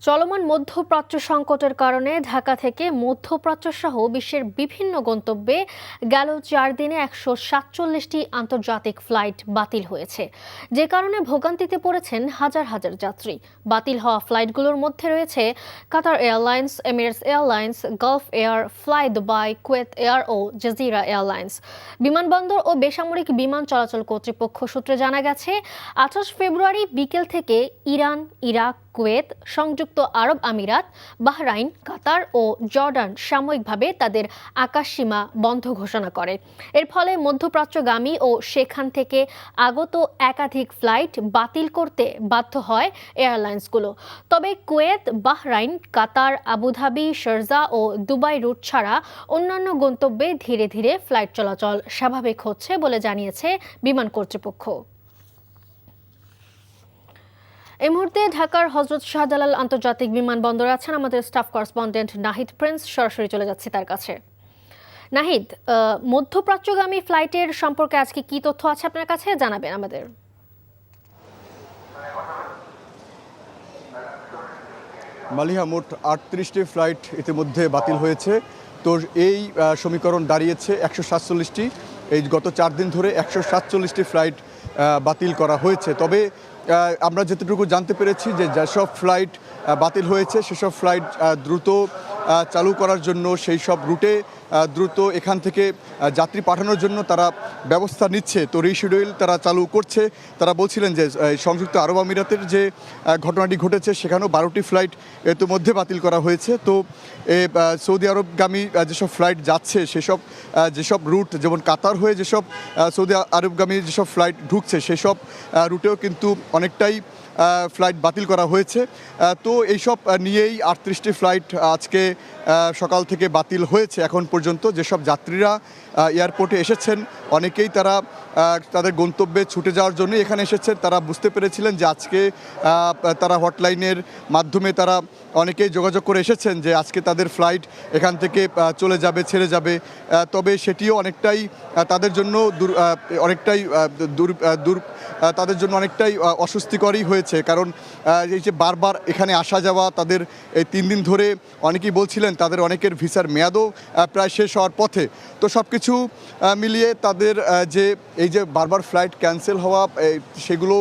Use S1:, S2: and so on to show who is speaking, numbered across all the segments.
S1: চলমান মধ্যপ্রাচ্য সংকটের কারণে ঢাকা থেকে মধ্যপ্রাচ্য সহ বিশ্বের বিভিন্ন গন্তব্যে গেল 4 দিনে 147টি আন্তর্জাতিক ফ্লাইট বাতিল হয়েছে, যে কারণে ভোগান্তিতে পড়েছেন হাজার হাজার যাত্রী। বাতিল হওয়া ফ্লাইটগুলোর মধ্যে রয়েছে Qatar airlines, Emirates airlines, Gulf Air, fly Dubai, Kuwait air ও জাজিরা এয়ারলাইন্স। বিমানবন্দর ও বেসামরিক বিমান চলাচল কর্তৃপক্ষ সূত্রে জানা গেছে, 28 ফেব্রুয়ারি বিকেল থেকে ইরান, ইরাক, কুয়েত, সংযুক্ত আরব আমিরাত, বাহরাইন, কাতার ও জর্ডান সাময়িকভাবে তাদের আকাশসীমা বন্ধ ঘোষণা করে। এর ফলে মধ্যপ্রাচ্যগামী ও সেখান থেকে আগত একাধিক ফ্লাইট বাতিল করতে বাধ্য হয় এয়ারলাইন্সগুলো। তবে কুয়েত, বাহরাইন, কাতার, আবুধাবি, শারজা ও দুবাই রুট ছাড়া অন্যান্য গন্তব্যে ধীরে ধীরে ফ্লাইট চলাচল স্বাভাবিক হচ্ছে বলে জানিয়েছে বিমান কর্তৃপক্ষ। এই মুহূর্তে ঢাকার হযরত শাহজালাল আন্তর্জাতিক বিমানবন্দরে আছেন আমাদের স্টাফ করেসপন্ডেন্ট নাহিদ প্রিন্স। সরাসরি চলে যাচ্ছি তার কাছে। নাহিদ, মধ্যপ্রাচ্যগামী ফ্লাইটের সম্পর্কে আজকে কি তথ্য আছে আপনার কাছে, জানাবেন আমাদের।
S2: মালিহা, মোট 38টি ফ্লাইট ইতিমধ্যে বাতিল হয়েছে। তো এই সমীকরণ দাঁড়িয়েছে 147টি। এই গত 4 দিন ধরে 147টি ফ্লাইট বাতিল করা হয়েছে। তবে আমরা যতটুকু জানতে পেরেছি যে যেসব ফ্লাইট বাতিল হয়েছে সেসব ফ্লাইট দ্রুত চালু করার জন্য, সেই সব রুটে দ্রুত এখান থেকে যাত্রী পাঠানোর জন্য তারা ব্যবস্থা নিচ্ছে। তো রিশিডিউল তারা চালু করছে। তারা বলছিলেন যে সংযুক্ত আরব আমিরাতের যে ঘটনাটি ঘটেছে সেখানেও 12টি ফ্লাইট ইতিমধ্যে বাতিল করা হয়েছে। তো সৌদি আরবগামী যেসব ফ্লাইট যাচ্ছে যেসব রুট, যেমন কাতার হয়ে যেসব সৌদি আরবগামী যেসব ফ্লাইট ঢুকছে সেসব রুটেও কিন্তু অনেকটাই ফ্লাইট বাতিল করা হয়েছে। তো এইসব নিয়েই 38টি ফ্লাইট আজকে সকাল থেকে বাতিল হয়েছে এখন পর্যন্ত। যেসব যাত্রীরা এয়ারপোর্টে এসেছেন অনেকেই তারা তাদের গন্তব্যে ছুটে যাওয়ার জন্য এখানে এসেছেন। তারা বুঝতে পেরেছিলেন যে আজকে তারা হটলাইনের মাধ্যমে তারা অনেকেই যোগাযোগ করে এসেছেন যে আজকে তাদের ফ্লাইট এখান থেকে চলে যাবে, ছেড়ে যাবে। তবে সেটিও অনেকটাই তাদের জন্য তাদের জন্য অনেকটাই অস্বস্তিকরই হয়েছে। কারণ এই যে বারবার এখানে আসা যাওয়া, তাদের এই 3 দিন ধরে অনেকেই বলছিলেন তাদের অনেকের ভিসার মেয়াদও প্রায় শেষ হওয়ার পথে। তো সব কিছু মিলিয়ে তাদের এই যে বারবার ফ্লাইট ক্যান্সেল হওয়া, সেগুলো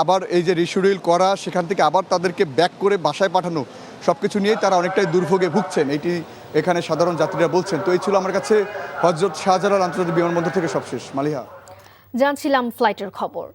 S2: আবার এই যে রিশিডিউল করা, সেখান থেকে আবার তাদেরকে ব্যাক করে বাসায় পাঠানো, সব কিছু নিয়েই তারা অনেকটাই দুর্ভোগে ভুগছেন, এটি এখানে সাধারণ যাত্রীরা বলছেন। তো এই ছিল আমার কাছে হযরত শাহজালাল আন্তর্জাতিক বিমানবন্দর থেকে সবশেষ। মালিহা,
S1: জানছিলাম ফ্লাইটের খবর।